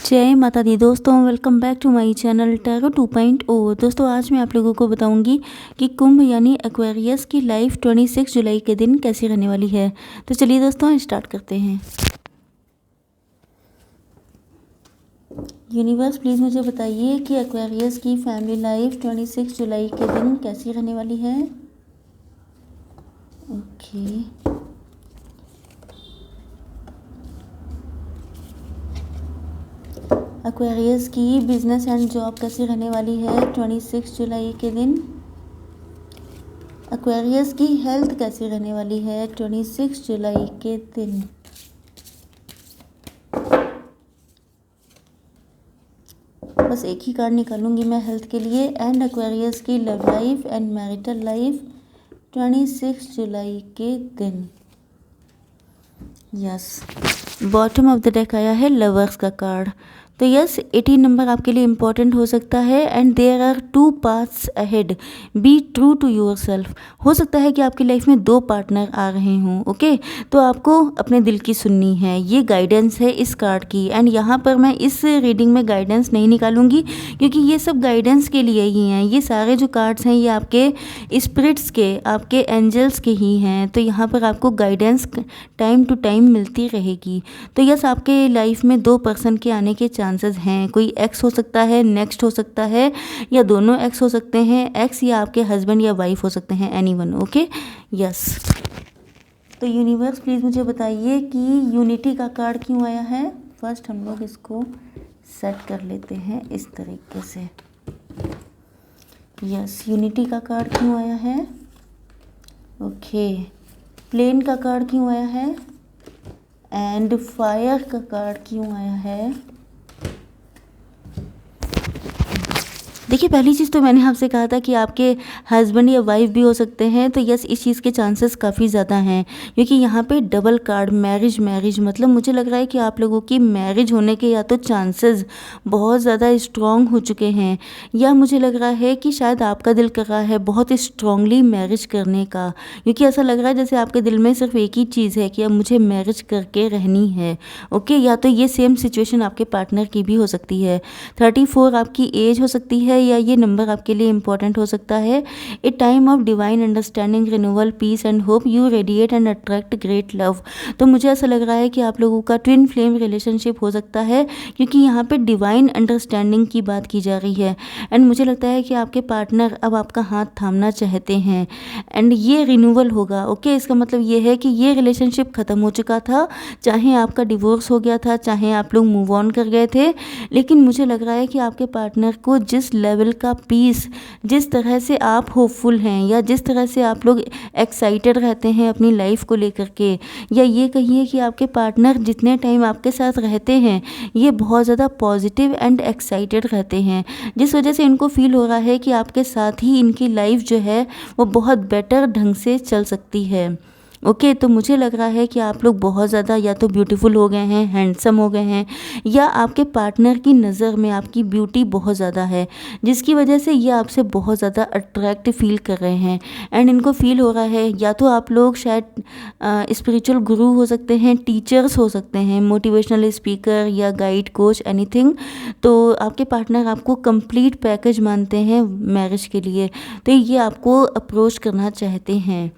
जय माता दी दोस्तों, welcome back to my channel tarot 2.0। दोस्तों आज मैं आप लोगों को बताऊंगी कि कुंभ यानी एक्वेरियस की लाइफ 26 जुलाई के दिन कैसी रहने वाली है। तो चलिए दोस्तों स्टार्ट करते हैं। यूनिवर्स प्लीज़ मुझे बताइए कि एक्वेरियस की फैमिली लाइफ 26 जुलाई के दिन कैसी रहने वाली है। ओके, एक्वेरियस की बिजनेस एंड जॉब कैसी रहने वाली है 26 जुलाई के दिन। एक्वेरियस की हेल्थ कैसी रहने वाली है 26 जुलाई के दिन। बस एक ही कार्ड निकालूंगी मैं हेल्थ के लिए। एंड एक्वेरियस की love life and marital life 26 जुलाई के दिन। Yes, bottom of the deck आया है लवर्स का कार्ड। तो यस, 18 नंबर आपके लिए इम्पॉर्टेंट हो सकता है। And there are 2 paths ahead, be true to yourself. हो सकता है कि आपकी लाइफ में 2 पार्टनर आ रहे हों। ओके, तो आपको अपने दिल की सुननी है, ये गाइडेंस है इस कार्ड की। एंड यहाँ पर मैं इस रीडिंग में गाइडेंस नहीं निकालूंगी क्योंकि ये सब गाइडेंस के लिए ही हैं। ये सारे जो कार्ड्स हैं ये आपके स्पिरिट्स के, आपके एंजल्स के ही हैं। तो यहाँ पर आपको गाइडेंस टाइम टू टाइम मिलती रहेगी। तो यस, आपके लाइफ में 2 पर्सन के आने के चांसेस हैं। कोई एक्स हो सकता है, नेक्स्ट हो सकता है, या दोनों एक्स हो सकते हैं। एक्स या आपके हस्बैंड या वाइफ हो सकते हैं, एनीवन। Okay, yes. तो यूनिवर्स प्लीज़ मुझे बताइए कि यूनिटी का कार्ड क्यों आया है। फर्स्ट हम लोग इसको सेट कर लेते हैं इस तरीके से। यस, यूनिटी का कार्ड क्यों आया है। ओके, प्लेन का कार्ड क्यों आया है। एंड फायर का कार्ड क्यों आया है। देखिए, पहली चीज़ तो मैंने आपसे कहा था कि आपके हस्बैंड या वाइफ भी हो सकते हैं। तो यस, इस चीज़ के चांसेस काफ़ी ज़्यादा हैं क्योंकि यहाँ पे डबल कार्ड मैरिज मतलब मुझे लग रहा है कि आप लोगों की मैरिज होने के या तो चांसेस बहुत ज़्यादा स्ट्रॉन्ग हो चुके हैं, या मुझे लग रहा है कि शायद आपका दिल कर रहा है बहुत स्ट्रांगली मैरिज करने का। क्योंकि ऐसा लग रहा है जैसे आपके दिल में सिर्फ एक ही चीज़ है कि अब मुझे मैरिज करके रहनी है। ओके, या तो ये सेम सिचुएशन आपके पार्टनर की भी हो सकती है। 34 आपकी एज हो सकती है, या ये नंबर आपके लिए इंपॉर्टेंट हो सकता है। A time of divine understanding, renewal, peace and hope, you radiate and attract great love. तो मुझे ऐसा लग रहा है कि आप लोगों का ट्विन फ्लेम रिलेशनशिप हो सकता है क्योंकि यहाँ पे डिवाइन अंडरस्टैंडिंग की बात की जा रही है। एंड मुझे लगता है कि आपके पार्टनर अब आपका हाथ थामना चाहते हैं एंड ये रिन्यूअल होगा। ओके, इसका मतलब ये है कि ये रिलेशनशिप ख़त्म हो चुका था, चाहे आपका डिवोर्स हो गया था, चाहे आप लोग मूव ऑन कर गए थे। लेकिन मुझे लग रहा है कि आपके पार्टनर को जिस लेवल का पीस, जिस तरह से आप होपफुल हैं, या जिस तरह से आप लोग एक्साइटेड रहते हैं अपनी लाइफ को लेकर के, या ये कहिए कि आपके पार्टनर जितने टाइम आपके साथ रहते हैं ये बहुत ज़्यादा पॉजिटिव एंड एक्साइटेड रहते हैं, जिस वजह से इनको फील हो रहा है कि आपके साथ ही इनकी लाइफ जो है वो बहुत बेटर ढंग से चल सकती है। ओके, तो मुझे लग रहा है कि आप लोग बहुत ज़्यादा या तो ब्यूटीफुल हो गए हैं, हैंडसम हो गए हैं, या आपके पार्टनर की नज़र में आपकी ब्यूटी बहुत ज़्यादा है जिसकी वजह से ये आपसे बहुत ज़्यादा अट्रैक्ट फील कर रहे हैं। एंड इनको फील हो रहा है या तो आप लोग शायद स्पिरिचुअल गुरु हो सकते हैं, टीचर्स हो सकते हैं, मोटिवेशनल स्पीकर या गाइड, कोच, एनीथिंग। तो आपके पार्टनर आपको कंप्लीट पैकेज मानते हैं मैरिज के लिए, तो ये आपको अप्रोच करना चाहते हैं।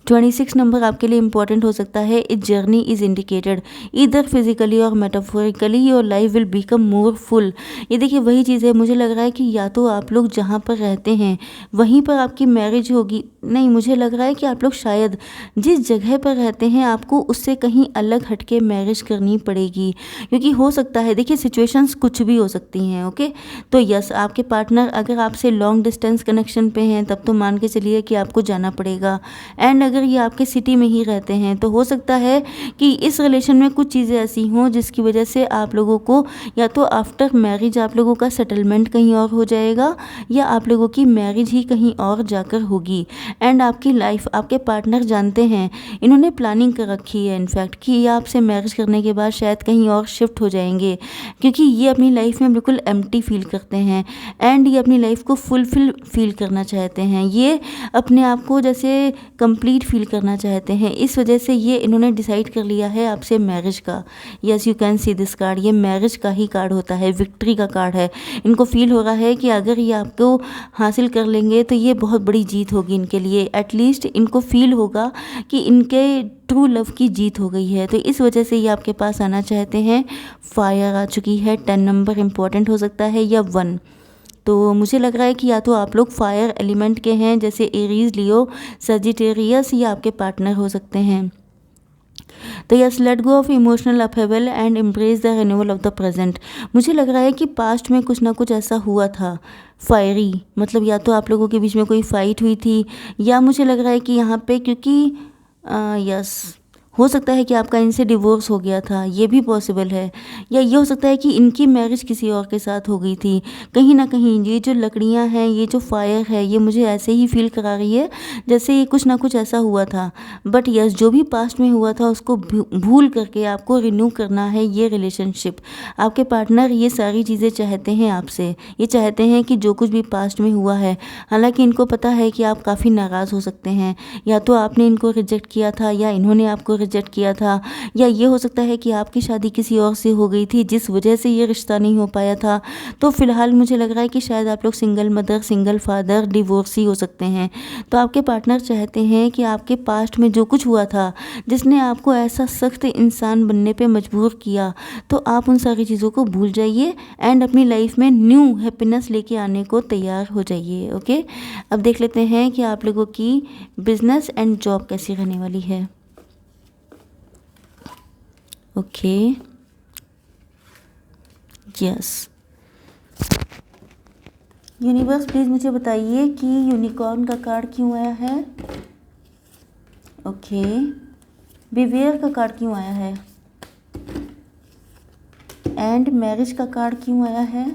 26 नंबर आपके लिए इंपॉर्टेंट हो सकता है। इट जर्नी इज इंडिकेटेड इधर फिजिकली और metaphorically your life will become more full. ये देखिए वही चीज़ है, मुझे लग रहा है कि या तो आप लोग जहाँ पर रहते हैं वहीं पर आपकी मैरिज होगी, नहीं, मुझे लग रहा है कि आप लोग शायद जिस जगह पर रहते हैं आपको उससे कहीं अलग हटके मैरिज करनी पड़ेगी, क्योंकि हो सकता है, देखिए सिचुएशंस कुछ भी हो सकती हैं। ओके, तो यस, आपके पार्टनर अगर आपसे लॉन्ग डिस्टेंस कनेक्शन पे हैं तब तो मान के चलिए कि आपको जाना पड़ेगा। एंड अगर ये आपके सिटी में ही रहते हैं तो हो सकता है कि इस रिलेशन में कुछ चीज़ें ऐसी हों जिसकी वजह से आप लोगों को या तो आफ्टर मैरिज आप लोगों का सेटलमेंट कहीं और हो जाएगा, या आप लोगों की मैरिज ही कहीं और जाकर होगी। एंड आपकी लाइफ आपके पार्टनर जानते हैं, इन्होंने प्लानिंग कर रखी है इनफैक्ट कि ये आपसे मैरिज करने के बाद शायद कहीं और शिफ्ट हो जाएंगे, क्योंकि ये अपनी लाइफ में बिल्कुल एम्प्टी फील करते हैं एंड ये अपनी लाइफ को फुलफिल फील करना चाहते हैं। ये अपने आप को जैसे कंप्लीट फील करना चाहते हैं, इस वजह से ये इन्होंने डिसाइड कर लिया है आपसे मैरिज का। Yes, you can see this card, ये मैरिज का ही कार्ड होता है, विक्ट्री का कार्ड है। इनको फील हो रहा है कि अगर ये आपको हासिल कर लेंगे तो ये बहुत बड़ी जीत होगी इनके लिए। एटलीस्ट इनको फील होगा कि इनके ट्रू लव की जीत हो गई है, तो इस वजह से ये आपके पास आना चाहते हैं। फायर आ चुकी है, 10 नंबर इम्पॉर्टेंट हो सकता है, या 1। तो मुझे लग रहा है कि या तो आप लोग फायर एलिमेंट के हैं, जैसे एरीज, लियो, सजिटेरियस, या आपके पार्टनर हो सकते हैं। तो yes, let go of emotional upheaval and embrace the renewal of the present. मुझे लग रहा है कि पास्ट में कुछ ना कुछ ऐसा हुआ था फायरी, मतलब या तो आप लोगों के बीच में कोई फाइट हुई थी, या मुझे लग रहा है कि यहाँ पे क्योंकि यस, हो सकता है कि आपका इनसे डिवोर्स हो गया था, ये भी पॉसिबल है। या ये हो सकता है कि इनकी मैरिज किसी और के साथ हो गई थी। कहीं ना कहीं ये जो लकड़ियाँ हैं, ये जो फायर है, ये मुझे ऐसे ही फील करा रही है जैसे ये कुछ ना कुछ ऐसा हुआ था। बट यस, जो भी पास्ट में हुआ था उसको भूल करके आपको रिन्यू करना है ये रिलेशनशिप। आपके पार्टनर ये सारी चीज़ें चाहते हैं आपसे, ये चाहते हैं कि जो कुछ भी पास्ट में हुआ है, हालांकि इनको पता है कि आप काफ़ी नाराज़ हो सकते हैं, या तो आपने इनको रिजेक्ट किया था या इन्होंने आपको रिजेक्ट किया था, या ये हो सकता है कि आपकी शादी किसी और से हो गई थी जिस वजह से ये रिश्ता नहीं हो पाया था। तो फिलहाल मुझे लग रहा है कि शायद आप लोग single mother, single father, divorcee हो सकते हैं। तो आपके पार्टनर चाहते हैं कि आपके पास्ट में जो कुछ हुआ था, जिसने आपको ऐसा सख्त इंसान बनने पे मजबूर किया, तो आप उन सारी चीज़ों को भूल जाइए एंड अपनी लाइफ में न्यू हैप्पीनेस लेके आने को तैयार हो जाइए। ओके, अब देख लेते हैं कि आप लोगों की बिजनेस एंड जॉब कैसी रहने वाली है। ओके, यस, यूनिवर्स प्लीज़ मुझे बताइए कि यूनिकॉर्न का कार्ड क्यों आया है। ओके, बिवेयर का कार्ड क्यों आया है, एंड मैरिज का कार्ड क्यों आया है।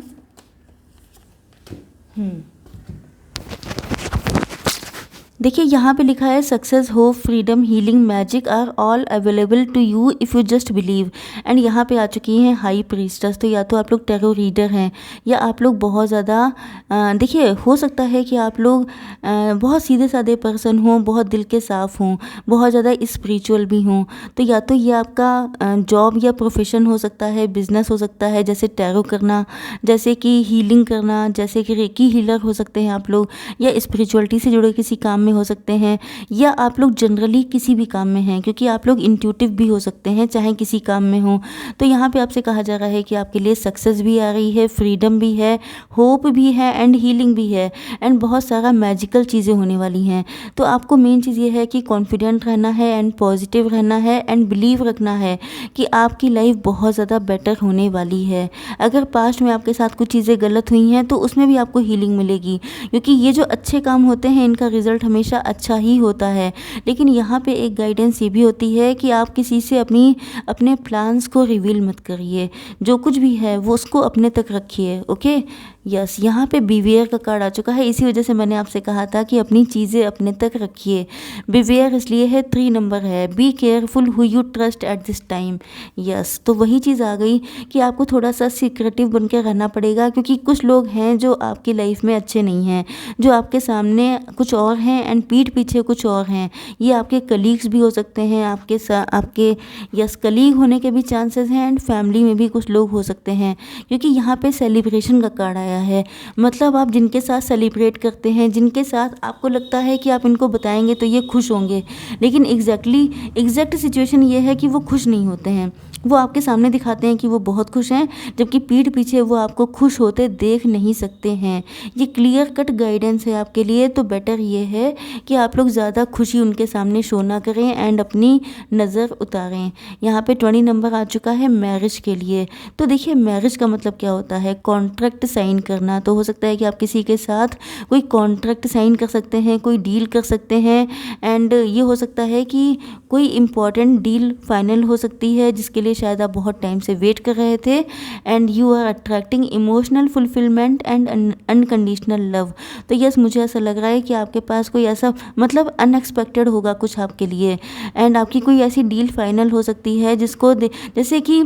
देखिए यहाँ पे लिखा है success, hope, freedom, healing, magic are all available to you if you just believe. And यहाँ पे आ चुकी हैं हाई प्रीस्टस। तो या तो आप लोग टैरो रीडर हैं, या आप लोग बहुत ज़्यादा देखिए, हो सकता है कि आप लोग बहुत सीधे साधे पर्सन हों, बहुत दिल के साफ़ हों, बहुत ज़्यादा स्पिरिचुअल भी हों। तो या तो ये आपका जॉब या प्रोफेशन हो सकता है, बिजनेस हो सकता है, जैसे टैरो करना, जैसे कि हीलिंग करना, जैसे कि रेकी हीलर हो सकते हैं आप लोग, या स्पिरिचुअलिटी से जुड़े किसी काम में हो सकते हैं, या आप लोग जनरली किसी भी काम में हैं, क्योंकि आप लोग इंट्यूटिव भी हो सकते हैं चाहे किसी काम में हो। तो यहाँ पे आपसे कहा जा रहा है कि आपके लिए सक्सेस भी आ रही है, फ्रीडम भी है, होप भी है, एंड हीलिंग भी है, एंड बहुत सारा मैजिकल चीज़ें होने वाली हैं। तो आपको मेन चीज़ ये है कि कॉन्फिडेंट रहना है एंड पॉजिटिव रहना है एंड बिलीव रखना है कि आपकी लाइफ बहुत ज़्यादा बेटर होने वाली है। अगर पास्ट में आपके साथ कुछ चीज़ें गलत हुई हैं तो उसमें भी आपको हीलिंग मिलेगी, क्योंकि ये जो अच्छे काम होते हैं इनका रिजल्ट हमेशा अच्छा ही होता है। लेकिन यहाँ पे एक गाइडेंस ये भी होती है कि आप किसी से अपने प्लान्स को रिवील मत करिए, जो कुछ भी है वो उसको अपने तक रखिए। ओके, यस, यहाँ पे बिवेयर का कार्ड आ चुका है, इसी वजह से मैंने आपसे कहा था कि अपनी चीज़ें अपने तक रखिए। बिवेयर इसलिए है, 3 नंबर है, be careful who you trust at this time. Yes, तो वही चीज़ आ गई कि आपको थोड़ा सा सीक्रेटिव बन के रहना पड़ेगा, क्योंकि कुछ लोग हैं जो आपकी लाइफ में अच्छे नहीं हैं, जो आपके सामने कुछ और हैं एंड पीठ पीछे कुछ और हैं। ये आपके कलीग्स भी हो सकते हैं, आपके यस कलीग होने के भी चांसेस हैं, एंड फैमिली में भी कुछ लोग हो सकते हैं, क्योंकि यहाँ पे सेलिब्रेशन का कार्ड आया है। मतलब आप जिनके साथ सेलिब्रेट करते हैं, जिनके साथ आपको लगता है कि आप इनको बताएंगे तो ये खुश होंगे, लेकिन एग्जैक्ट सिचुएशन ये है कि वो खुश नहीं होते हैं। वो आपके सामने दिखाते हैं कि वो बहुत खुश हैं, जबकि पीठ पीछे वो आपको खुश होते देख नहीं सकते हैं। ये क्लियर कट गाइडेंस है आपके लिए। तो बेटर ये है कि आप लोग ज़्यादा खुशी उनके सामने शो ना करें एंड अपनी नज़र उतारें। यहाँ पे 20 नंबर आ चुका है मैरिज के लिए। तो देखिए, मैरिज का मतलब क्या होता है, कॉन्ट्रैक्ट साइन करना। तो हो सकता है कि आप किसी के साथ कोई कॉन्ट्रैक्ट साइन कर सकते हैं, कोई डील कर सकते हैं, एंड ये हो सकता है कि कोई इम्पॉर्टेंट डील फाइनल हो सकती है जिसके लिए शायद आप बहुत टाइम से वेट कर रहे थे, and you are attracting emotional fulfilment and unconditional love. तो यस, मुझे ऐसा लग रहा है कि आपके पास कोई ऐसा मतलब अनएक्सपेक्टेड होगा कुछ आपके लिए, एंड आपकी कोई ऐसी डील फाइनल हो सकती है जिसको जैसे कि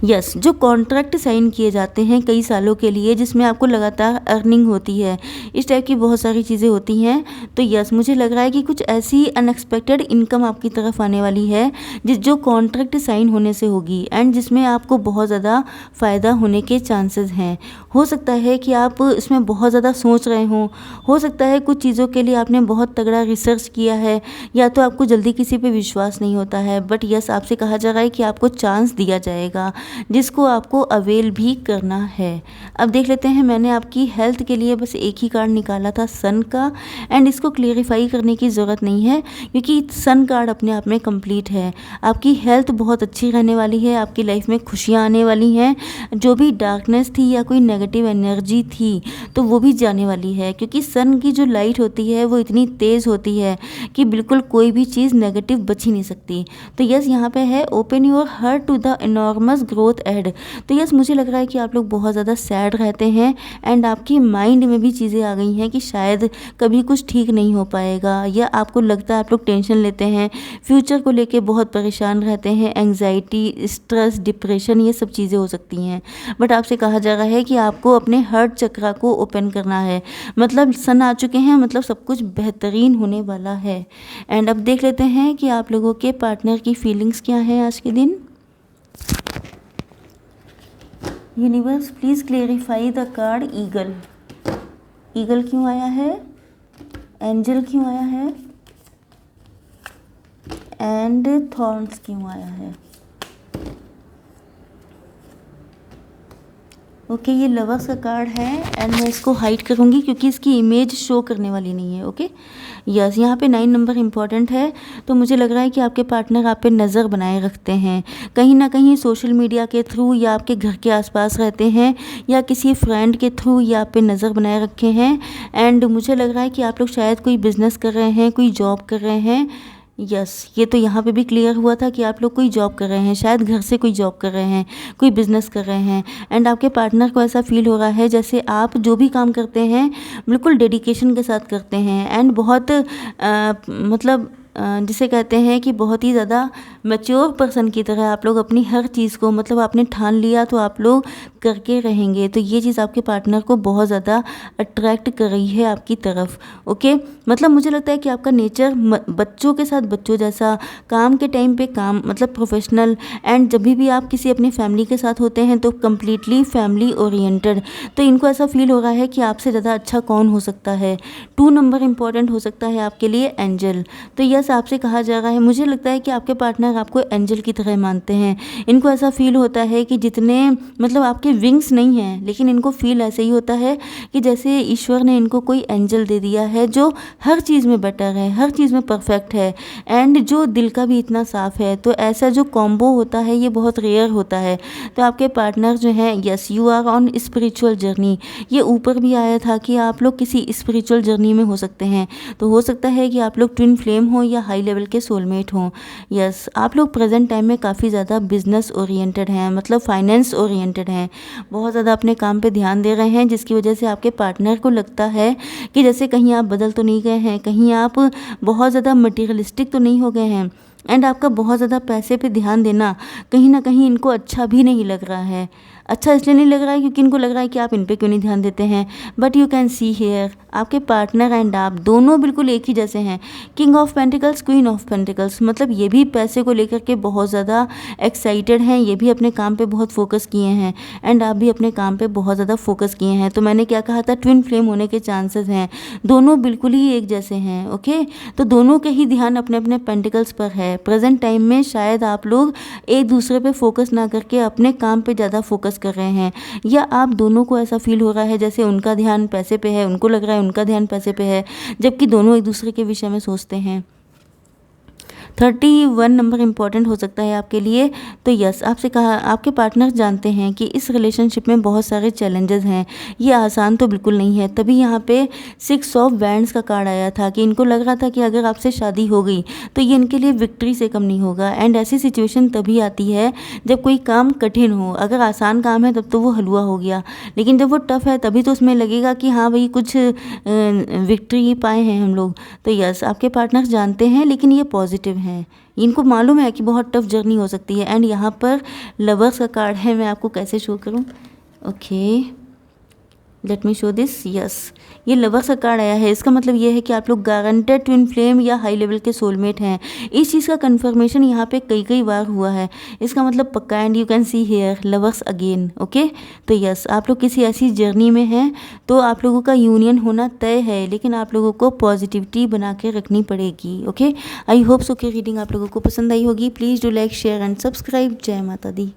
यस, जो कॉन्ट्रैक्ट साइन किए जाते हैं कई सालों के लिए जिसमें आपको लगातार अर्निंग होती है, इस टाइप की बहुत सारी चीज़ें होती हैं। तो यस, मुझे लग रहा है कि कुछ ऐसी अनएक्सपेक्टेड इनकम आपकी तरफ आने वाली है जो कॉन्ट्रैक्ट साइन होने से होगी एंड जिसमें आपको बहुत ज़्यादा फ़ायदा होने के चांसेस हैं। हो सकता है कि आप इसमें बहुत ज़्यादा सोच रहे हों, हो सकता है कुछ चीज़ों के लिए आपने बहुत तगड़ा रिसर्च किया है या तो आपको जल्दी किसी पे विश्वास नहीं होता है, बट यस, आपसे कहा जा रहा है कि आपको चांस दिया जाएगा जिसको आपको अवेल भी करना है। अब देख लेते हैं, मैंने आपकी हेल्थ के लिए बस एक ही कार्ड निकाला था, सन का, एंड इसको क्लेरिफाई करने की ज़रूरत नहीं है क्योंकि सन कार्ड अपने आप में कंप्लीट है। आपकी हेल्थ बहुत अच्छी रहने वाली है, आपकी लाइफ में खुशियाँ आने वाली हैं, जो भी डार्कनेस थी या कोई नेगेटिव एनर्जी थी तो वो भी जाने वाली है क्योंकि सन की जो लाइट होती है वो इतनी तेज़ होती है कि बिल्कुल कोई भी चीज़ नेगेटिव बच ही नहीं सकती। तो यस, यहाँ पे है open your heart to the enormous growth ahead. तो यस, मुझे लग रहा है कि आप लोग बहुत ज़्यादा सैड रहते हैं एंड आपकी माइंड में भी चीज़ें आ गई हैं कि शायद कभी कुछ ठीक नहीं हो पाएगा, या आपको लगता है आप लोग टेंशन लेते हैं, फ्यूचर को लेके बहुत परेशान रहते हैं, एंग्जाइटी, स्ट्रेस, डिप्रेशन, ये सब चीज़ें हो सकती हैं। बट आपसे कहा जा रहा है कि आपको अपने हार्ट चक्रा को ओपन करना है, मतलब सन आ चुके हैं, मतलब सब कुछ बेहतरीन होने वाला है। एंड अब देख लेते हैं कि आप लोगों के पार्टनर की फीलिंग्स क्या हैं आज के दिन। Universe please clarify the card eagle. Eagle क्यों आया है, एंजल क्यों आया है, एंड थॉर्न्स क्यों आया है। ओके, ये लवर्स का कार्ड है एंड मैं इसको हाइड करूँगी क्योंकि इसकी इमेज शो करने वाली नहीं है। ओके, यस, यहाँ पे 9 नंबर इम्पॉर्टेंट है। तो मुझे लग रहा है कि आपके पार्टनर आप पे नज़र बनाए रखते हैं, कहीं ना कहीं सोशल मीडिया के थ्रू या आपके घर के आसपास रहते हैं या किसी फ्रेंड के थ्रू या आप पे नज़र बनाए रखे हैं। एंड मुझे लग रहा है कि आप लोग शायद कोई बिज़नेस कर रहे हैं, कोई जॉब कर रहे हैं। यस, ये तो यहाँ पे भी क्लियर हुआ था कि आप लोग कोई जॉब कर रहे हैं, शायद घर से कोई जॉब कर रहे हैं, कोई बिजनेस कर रहे हैं। एंड आपके पार्टनर को ऐसा फील हो रहा है जैसे आप जो भी काम करते हैं बिल्कुल डेडिकेशन के साथ करते हैं एंड बहुत मतलब जिसे कहते हैं कि बहुत ही ज़्यादा मैच्योर पर्सन की तरह आप लोग अपनी हर चीज़ को, मतलब आपने ठान लिया तो आप लोग करके रहेंगे। तो ये चीज़ आपके पार्टनर को बहुत ज़्यादा अट्रैक्ट कर रही है आपकी तरफ। ओके, मतलब मुझे लगता है कि आपका नेचर बच्चों के साथ बच्चों जैसा, काम के टाइम पे काम, मतलब प्रोफेशनल, एंड जब भी आप किसी अपनी फैमिली के साथ होते हैं तो कम्प्लीटली फैमिली ओरिएंटेड। तो इनको ऐसा फील हो रहा है कि आपसे ज़्यादा अच्छा कौन हो सकता है। 2 नंबर इम्पॉर्टेंट हो सकता है आपके लिए, एंजल। तो यस, आपसे कहा जा रहा है, मुझे लगता है कि आपके पार्टनर आपको एंजल की तरह मानते हैं। इनको ऐसा फील होता है कि जितने, मतलब आपके विंग्स नहीं हैं, लेकिन इनको फील ऐसे ही होता है कि जैसे ईश्वर ने इनको कोई एंजल दे दिया है जो हर चीज़ में बेटर है, हर चीज़ में परफेक्ट है एंड जो दिल का भी इतना साफ़ है। तो ऐसा जो कॉम्बो होता है ये बहुत रेयर होता है। तो आपके पार्टनर जो हैं, yes, you are on spiritual journey. ये ऊपर भी आया था कि आप लोग किसी स्पिरिचुअल जर्नी में हो सकते हैं। तो हो सकता है कि आप लोग ट्विन फ्लेम हो या हाई लेवल के सोलमेट हों। यस, आप लोग प्रेजेंट टाइम में काफ़ी ज़्यादा बिजनेस ओरिएंटेड हैं, मतलब फाइनेंस ओरिएंटेड हैं, बहुत ज़्यादा अपने काम पे ध्यान दे रहे हैं, जिसकी वजह से आपके पार्टनर को लगता है कि जैसे कहीं आप बदल तो नहीं गए हैं, कहीं आप बहुत ज़्यादा मटीरियलिस्टिक तो नहीं हो गए हैं। एंड आपका बहुत ज़्यादा पैसे पे ध्यान देना कहीं ना कहीं इनको अच्छा भी नहीं लग रहा है। अच्छा इसलिए नहीं लग रहा है क्योंकि इनको लग रहा है कि आप इन पे क्यों नहीं ध्यान देते हैं। But you can see here, आपके पार्टनर एंड आप दोनों बिल्कुल एक ही जैसे हैं। King of pentacles, queen of pentacles, मतलब ये भी पैसे को लेकर के बहुत ज़्यादा एक्साइटेड हैं, ये भी अपने काम पे बहुत फोकस किए हैं एंड आप भी अपने काम पे बहुत ज़्यादा फोकस किए हैं। तो मैंने क्या कहा था, ट्विन फ्लेम होने के चांसेस हैं, दोनों बिल्कुल ही एक जैसे हैं। ओके, तो दोनों के ही ध्यान अपने अपने पेंटिकल्स पर है। प्रेजेंट टाइम में शायद आप लोग एक दूसरे पे फोकस ना करके अपने काम पे ज़्यादा फोकस कर रहे हैं, या आप दोनों को ऐसा फील हो रहा है जैसे उनका ध्यान पैसे पे है, उनको लग रहा है उनका ध्यान पैसे पे है, जबकि दोनों एक दूसरे के विषय में सोचते हैं। 31 नंबर इम्पॉर्टेंट हो सकता है आपके लिए। तो यस, आपसे कहा, आपके पार्टनर जानते हैं कि इस रिलेशनशिप में बहुत सारे चैलेंजेस हैं, ये आसान तो बिल्कुल नहीं है। तभी यहाँ पे 6 ऑफ वैंड्स का कार्ड आया था कि इनको लग रहा था कि अगर आपसे शादी हो गई तो ये इनके लिए विक्ट्री से कम नहीं होगा। एंड ऐसी सिचुएशन तभी आती है जब कोई काम कठिन हो। अगर आसान काम है तब तो वो हलवा हो गया, लेकिन जब वो टफ है तभी तो उसमें लगेगा कि हाँ भाई कुछ विक्ट्री पाए हैं हम लोग। तो यस, आपके पार्टनर जानते हैं, लेकिन ये पॉजिटिव हैं, इनको मालूम है कि बहुत टफ जर्नी हो सकती है। एंड यहाँ पर लवर्स का कार्ड है, मैं आपको कैसे शो करूँ, okay let me show this, yes ये लवर्स का कार्ड आया है। इसका मतलब ये है कि आप लोग गारंटेड ट्विन फ्लेम या हाई लेवल के सोलमेट हैं। इस चीज़ का कंफर्मेशन यहाँ पे कई कई बार हुआ है, इसका मतलब पक्का। And you can see here lovers again, okay. तो यस आप लोग किसी ऐसी जर्नी में हैं, तो आप लोगों का यूनियन होना तय है, लेकिन आप लोगों को पॉजिटिविटी बना के रखनी पड़ेगी, ओके। आई होप सो कि रीडिंग आप लोगों को पसंद आई होगी। Please do like share and subscribe. जय माता दी।